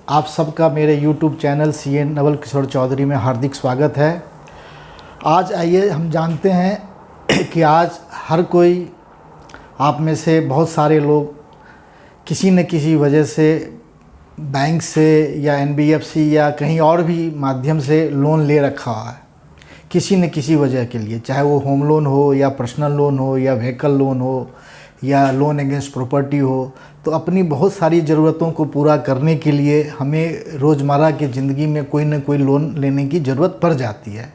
आप सबका मेरे YouTube channel CA Naval Kishore Chaudhary में हार्दिक स्वागत है। आज आइए हम जानते हैं कि आज हर कोई, आप में से बहुत सारे लोग किसी न किसी वजह से बैंक से या NBFC या कहीं और भी माध्यम से लोन ले रखा है किसी न किसी वजह के लिए, चाहे वो होम लोन हो या पर्सनल लोन हो या व्हीकल लोन हो या लोन अगेंस्ट प्रॉपर्टी हो। तो अपनी बहुत सारी ज़रूरतों को पूरा करने के लिए हमें रोज़मर्रा की ज़िंदगी में कोई ना कोई लोन लेने की ज़रूरत पड़ जाती है।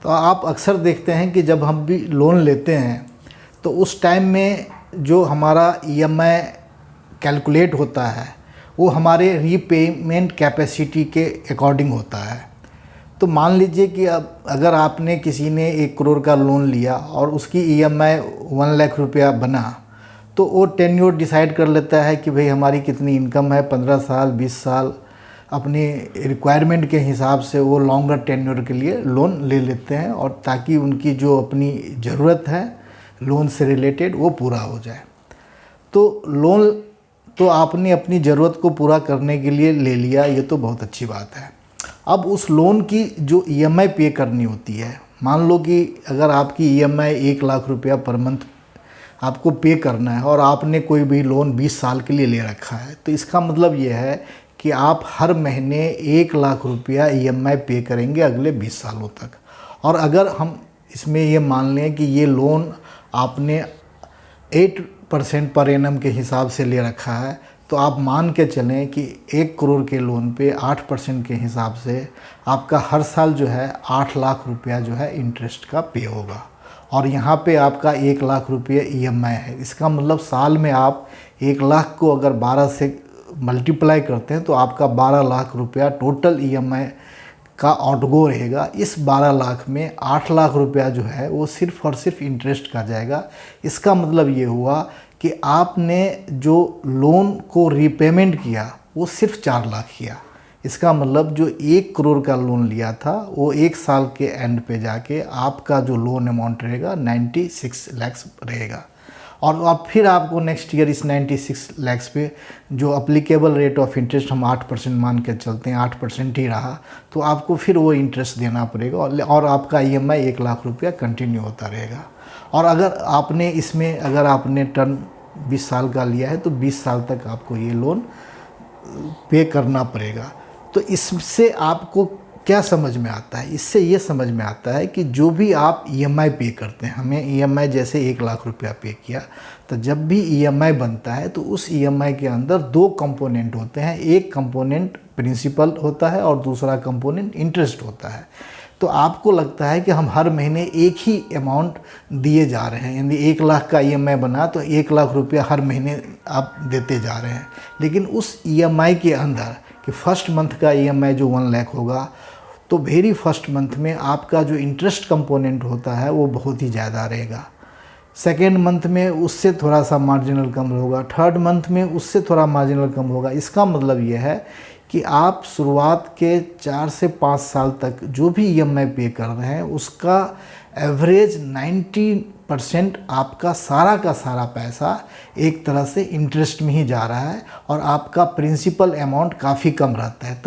तो आप अक्सर देखते हैं कि जब हम भी लोन लेते हैं तो उस टाइम में जो हमारा EMI कैलकुलेट होता है वो हमारे रीपेमेंट कैपेसिटी के अकॉर्डिंग होता है। तो मान लीजिए कि अब अगर आपने किसी ने 1 करोड़ का लोन लिया और उसकी EMI 1 लाख रुपया बना, तो वो टेन्योर डिसाइड कर लेता है कि भाई हमारी कितनी इनकम है, 15 साल 20 साल, अपनी रिक्वायरमेंट के हिसाब से वो लॉन्गर टेन्योर के लिए लोन ले लेते हैं, और ताकि उनकी जो अपनी ज़रूरत है लोन से रिलेटेड वो पूरा हो जाए। तो लोन तो आपने अपनी ज़रूरत को पूरा करने के लिए ले लिया, ये तो बहुत अच्छी बात है। अब उस लोन की जो EMI पे करनी होती है, मान लो कि अगर आपकी EMI 1 लाख रुपया पर मंथ आपको पे करना है और आपने कोई भी लोन 20 साल के लिए ले रखा है, तो इसका मतलब ये है कि आप हर महीने 1 लाख रुपया EMI पे करेंगे अगले 20 सालों तक। और अगर हम इसमें ये मान लें कि ये लोन आपने 8% पर एनम के हिसाब से ले रखा है, तो आप मान के चलें कि 1 करोड़ के लोन पे 8% के हिसाब से आपका हर साल जो है 8 लाख रुपया जो है इंटरेस्ट का पे होगा। और यहाँ पे आपका 1 लाख रुपये EMI है। इसका मतलब साल में आप 1 लाख को अगर 12 से मल्टीप्लाई करते हैं तो आपका 12 लाख रुपया टोटल EMI का आउटगो रहेगा। इस 12 लाख में 8 लाख रुपया जो है वो सिर्फ़ और सिर्फ इंटरेस्ट का जाएगा। इसका मतलब ये हुआ कि आपने जो लोन को रीपेमेंट किया वो सिर्फ 4 लाख किया। इसका मतलब जो 1 करोड़ का लोन लिया था वो 1 साल के एंड पे जाके आपका जो लोन अमाउंट रहेगा 96 लाख रहेगा। और अब फिर आपको नेक्स्ट ईयर इस 96 लाख पे जो अप्लीकेबल रेट ऑफ इंटरेस्ट हम 8% मान के चलते हैं, 8% ही रहा, तो आपको फिर वो इंटरेस्ट देना पड़ेगा और आपका EMI 1 लाख रुपया कंटिन्यू होता रहेगा। और अगर आपने इसमें अगर आपने टर्म 20 साल का लिया है तो 20 साल तक आपको ये लोन पे करना पड़ेगा। तो इससे आपको क्या समझ में आता है? इससे ये समझ में आता है कि जो भी आप EMI पे करते हैं, हमें EMI जैसे 1 लाख रुपया पे किया, तो जब भी EMI बनता है तो उस EMI के अंदर 2 कंपोनेंट होते हैं। एक कंपोनेंट प्रिंसिपल होता है और दूसरा कंपोनेंट इंटरेस्ट होता है। तो आपको लगता है कि हम हर महीने एक ही अमाउंट दिए जा रहे हैं, यानी 1 लाख का EMI बना तो 1 लाख रुपया हर महीने आप देते जा रहे हैं। लेकिन उस EMI के अंदर कि फर्स्ट मंथ का EMI जो 1 लाख होगा, तो वेरी फर्स्ट मंथ में आपका जो इंटरेस्ट कंपोनेंट होता है वो बहुत ही ज़्यादा रहेगा। सेकेंड मंथ में उससे थोड़ा सा मार्जिनल कम होगा, थर्ड मंथ में उससे थोड़ा मार्जिनल कम होगा। इसका मतलब ये है कि आप शुरुआत के 4 से 5 साल तक जो भी EMI पे कर रहे हैं उसका एवरेज 90% आपका सारा का सारा पैसा एक तरह से इंटरेस्ट में ही जा रहा है और आपका प्रिंसिपल अमाउंट काफ़ी कम रहता है।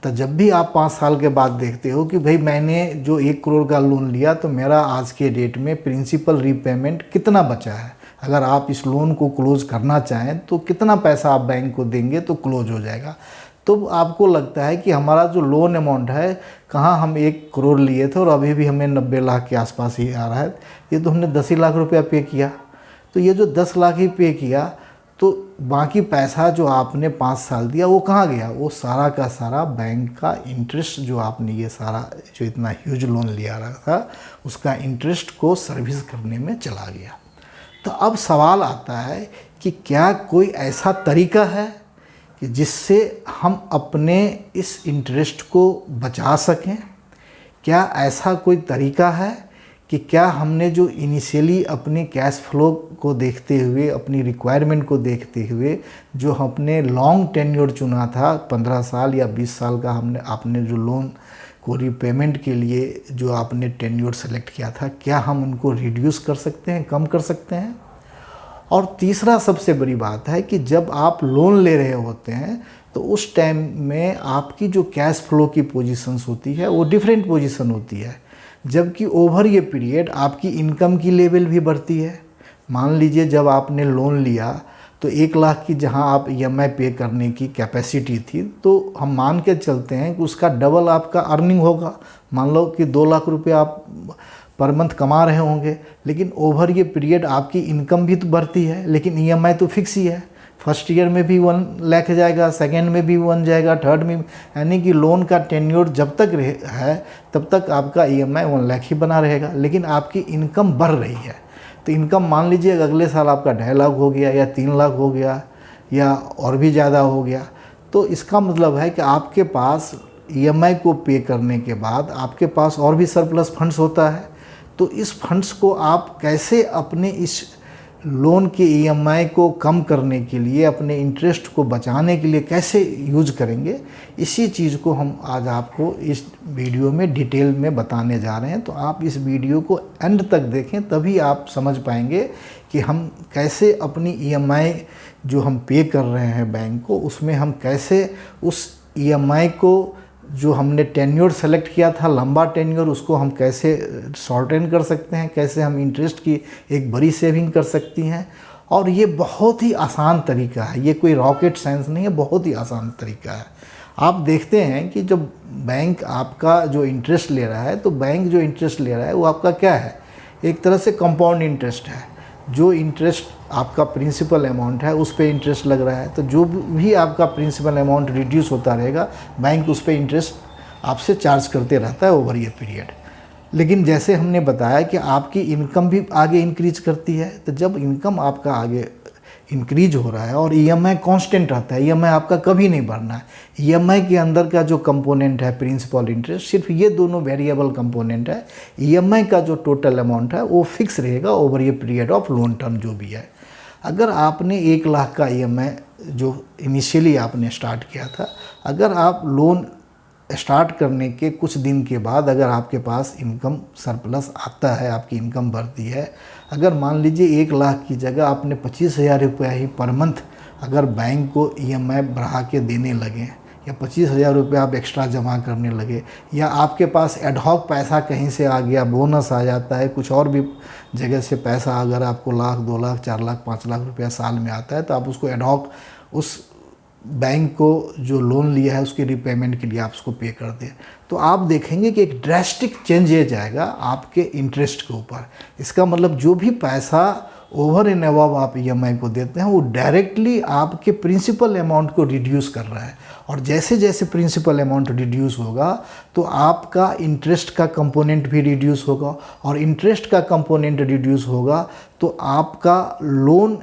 तो जब भी आप 5 साल के बाद देखते हो कि भाई मैंने जो 1 करोड़ का लोन लिया तो मेरा आज के डेट में प्रिंसिपल रीपेमेंट कितना बचा है, अगर आप इस लोन को क्लोज़ करना चाहें तो कितना पैसा आप बैंक को देंगे तो क्लोज़ हो जाएगा। तो आपको लगता है कि हमारा जो लोन अमाउंट है, कहाँ हम 1 करोड़ लिए थे और अभी भी हमें 90 लाख के आसपास ही आ रहा है, ये तो हमने 10 ही लाख रुपया पे किया। तो ये जो 10 लाख ही पे किया तो बाकी पैसा जो आपने 5 साल दिया वो कहाँ गया? वो सारा का सारा बैंक का इंटरेस्ट, जो आपने ये सारा जो इतना ह्यूज लोन लिया रहा था उसका इंटरेस्ट को सर्विस करने में चला गया। तो अब सवाल आता है कि क्या कोई ऐसा तरीका है कि जिससे हम अपने इस इंटरेस्ट को बचा सकें? क्या ऐसा कोई तरीका है कि क्या हमने जो इनिशियली अपनी कैश फ्लो को देखते हुए, अपनी रिक्वायरमेंट को देखते हुए जो अपने लॉन्ग टेन्योर चुना था 15 साल या 20 साल का, आपने जो लोन को रीपेमेंट के लिए जो आपने टेन्योर सेलेक्ट किया था, क्या हम उनको रिड्यूस कर सकते हैं, कम कर सकते हैं? और तीसरा सबसे बड़ी बात है कि जब आप लोन ले रहे होते हैं तो उस टाइम में आपकी जो कैश फ्लो की पोजीशंस होती है वो डिफरेंट पोजीशन होती है, जबकि ओवर ये पीरियड आपकी इनकम की लेवल भी बढ़ती है। मान लीजिए जब आपने लोन लिया तो 1 लाख की जहां आप EMI पे करने की कैपेसिटी थी, तो हम मान के चलते हैं कि उसका डबल आपका अर्निंग होगा। मान लो कि 2 लाख रुपए आप पर मंथ कमा रहे होंगे, लेकिन ओवर ये पीरियड आपकी इनकम भी तो बढ़ती है, लेकिन EMI तो फिक्स ही है। फर्स्ट ईयर में भी 1 लाख जाएगा, सेकेंड में भी 1 जाएगा, थर्ड में, यानी कि लोन का टेन्योर जब तक है तब तक आपका EMI 1 लाख ही बना रहेगा, लेकिन आपकी इनकम बढ़ रही है। तो इनकम मान लीजिए अगले साल आपका 2.5 लाख हो गया या 3 लाख हो गया या और भी ज़्यादा हो गया, तो इसका मतलब है कि आपके पास EMI को पे करने के बाद आपके पास और भी सरप्लस फंड्स होता है। तो इस फंड्स को आप कैसे अपने इस लोन के EMI को कम करने के लिए, अपने इंटरेस्ट को बचाने के लिए कैसे यूज करेंगे, इसी चीज़ को हम आज आपको इस वीडियो में डिटेल में बताने जा रहे हैं। तो आप इस वीडियो को एंड तक देखें, तभी आप समझ पाएंगे कि हम कैसे अपनी EMI जो हम पे कर रहे हैं बैंक को, उसमें हम कैसे उस EMI को जो हमने टेन्योर सेलेक्ट किया था, लंबा टेन्योर, उसको हम कैसे शॉर्टेन कर सकते हैं, कैसे हम इंटरेस्ट की एक बड़ी सेविंग कर सकती हैं। और ये बहुत ही आसान तरीका है, ये कोई रॉकेट साइंस नहीं है, बहुत ही आसान तरीका है। आप देखते हैं कि जब बैंक आपका जो इंटरेस्ट ले रहा है, तो बैंक जो इंटरेस्ट ले रहा है वो आपका क्या है, एक तरह से कंपाउंड इंटरेस्ट है। जो इंटरेस्ट आपका प्रिंसिपल अमाउंट है उस पर इंटरेस्ट लग रहा है, तो जो भी आपका प्रिंसिपल अमाउंट रिड्यूस होता रहेगा, बैंक उस पर इंटरेस्ट आपसे चार्ज करते रहता है ओवर ये पीरियड। लेकिन जैसे हमने बताया कि आपकी इनकम भी आगे इंक्रीज करती है, तो जब इनकम आपका आगे इंक्रीज हो रहा है और EMI कांस्टेंट रहता है, EMI आपका कभी नहीं बढ़ना है। EMI के अंदर का जो कंपोनेंट है प्रिंसिपल इंटरेस्ट, सिर्फ ये दोनों वेरिएबल कंपोनेंट है। EMI का जो टोटल अमाउंट है वो फिक्स रहेगा ओवर ये पीरियड ऑफ लोन टर्म जो भी है। अगर आपने 1 लाख का EMI जो इनिशियली आपने स्टार्ट किया था, अगर आप लोन स्टार्ट करने के कुछ दिन के बाद अगर आपके पास इनकम सरप्लस आता है, आपकी इनकम बढ़ती है, अगर मान लीजिए 1 लाख की जगह आपने 25,000 रुपया ही पर मंथ अगर बैंक को EMI बढ़ा के देने लगे, या 25,000 रुपये आप एक्स्ट्रा जमा करने लगे, या आपके पास एडहॉक पैसा कहीं से आ गया, बोनस आ जाता है, कुछ और भी जगह से पैसा अगर आपको 1 लाख, 2 लाख, 4 लाख, 5 लाख रुपया साल में आता है, तो आप उसको एडहॉक उस बैंक को जो लोन लिया है उसके रिपेमेंट के लिए आप उसको पे कर दें, तो आप देखेंगे कि एक ड्रास्टिक चेंज ये जाएगा आपके इंटरेस्ट के ऊपर। इसका मतलब जो भी पैसा ओवर एंड अबव आप EMI को देते हैं वो डायरेक्टली आपके प्रिंसिपल अमाउंट को रिड्यूस कर रहा है। और जैसे जैसे प्रिंसिपल अमाउंट रिड्यूस होगा तो आपका इंटरेस्ट का कंपोनेंट भी रिड्यूस होगा, और इंटरेस्ट का कंपोनेंट रिड्यूस होगा तो आपका लोन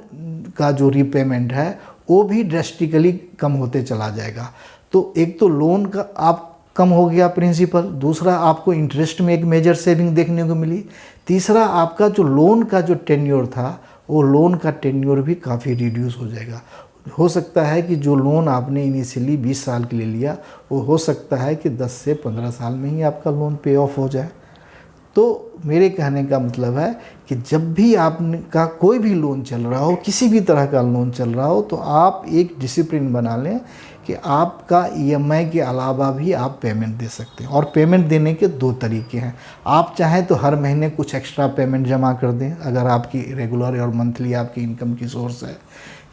का जो रीपेमेंट है वो भी ड्रेस्टिकली कम होते चला जाएगा। तो एक तो लोन का आप कम हो गया प्रिंसिपल, दूसरा आपको इंटरेस्ट में एक मेजर सेविंग देखने को मिली, तीसरा आपका जो लोन का जो टेन्योर था वो लोन का टेन्योर भी काफ़ी रिड्यूस हो जाएगा। हो सकता है कि जो लोन आपने इनिशियली 20 साल के लिए लिया वो हो सकता है कि 10 से 15 साल में ही आपका लोन पे ऑफ हो जाए। तो मेरे कहने का मतलब है कि जब भी आपका कोई भी लोन चल रहा हो, किसी भी तरह का लोन चल रहा हो, तो आप एक डिसिप्लिन बना लें कि आपका EMI के अलावा भी आप पेमेंट दे सकते हैं। और पेमेंट देने के 2 तरीके हैं। आप चाहें तो हर महीने कुछ एक्स्ट्रा पेमेंट जमा कर दें अगर आपकी रेगुलर और मंथली आपकी इनकम की सोर्स है,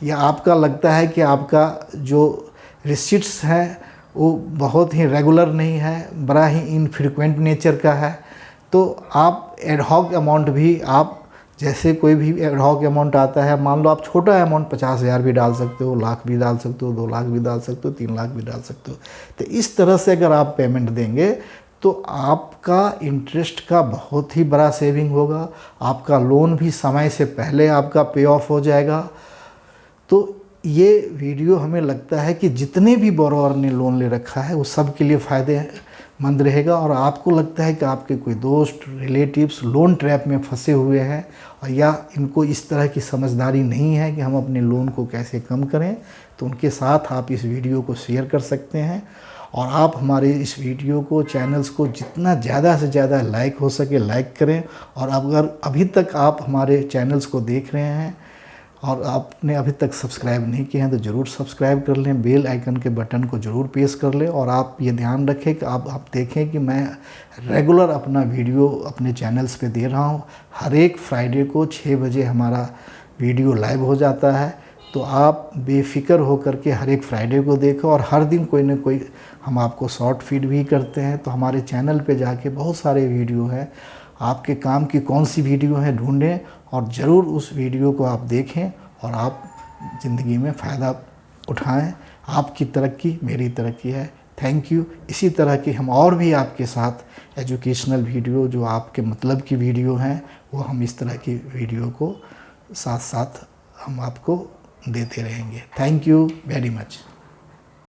या आपका लगता है कि आपका जो रिसिट्स है वो बहुत ही रेगुलर नहीं है, बड़ा ही इनफ्रीक्वेंट नेचर का है, तो आप एडहॉक अमाउंट भी आप जैसे कोई भी एडहॉक अमाउंट आता है, मान लो आप छोटा अमाउंट 50,000 भी डाल सकते हो, लाख भी डाल सकते हो, 2 लाख भी डाल सकते हो, 3 लाख भी डाल सकते हो। तो इस तरह से अगर आप पेमेंट देंगे तो आपका इंटरेस्ट का बहुत ही बड़ा सेविंग होगा, आपका लोन भी समय से पहले आपका पे ऑफ हो जाएगा। तो ये वीडियो हमें लगता है कि जितने भी बोरोवर ने लोन ले रखा है वो सब के लिए फ़ायदेमंद रहेगा। और आपको लगता है कि आपके कोई दोस्त रिलेटिव्स लोन ट्रैप में फंसे हुए हैं और या इनको इस तरह की समझदारी नहीं है कि हम अपने लोन को कैसे कम करें, तो उनके साथ आप इस वीडियो को शेयर कर सकते हैं। और आप हमारे इस वीडियो को, चैनल्स को जितना ज़्यादा से ज़्यादा लाइक हो सके लाइक करें। और अगर अभी तक आप हमारे चैनल्स को देख रहे हैं और आपने अभी तक सब्सक्राइब नहीं किए हैं तो ज़रूर सब्सक्राइब कर लें, बेल आइकन के बटन को ज़रूर प्रेस कर लें। और आप ये ध्यान रखें कि आप देखें कि मैं रेगुलर अपना वीडियो अपने चैनल्स पे दे रहा हूँ। हर एक फ्राइडे को 6 बजे हमारा वीडियो लाइव हो जाता है, तो आप बेफिक्र होकर के हर एक फ्राइडे को देखो। और हर दिन कोई ना कोई हम आपको शॉर्ट फीड भी करते हैं, तो हमारे चैनल पे जाके बहुत सारे वीडियो हैं, आपके काम की कौन सी वीडियो है ढूंढें और ज़रूर उस वीडियो को आप देखें और आप ज़िंदगी में फ़ायदा उठाएं। आपकी तरक्की मेरी तरक्की है। Thank you. इसी तरह की हम और भी आपके साथ एजुकेशनल वीडियो, जो आपके मतलब की वीडियो हैं, वो हम इस तरह की वीडियो को साथ साथ हम आपको देते रहेंगे। Thank you very much.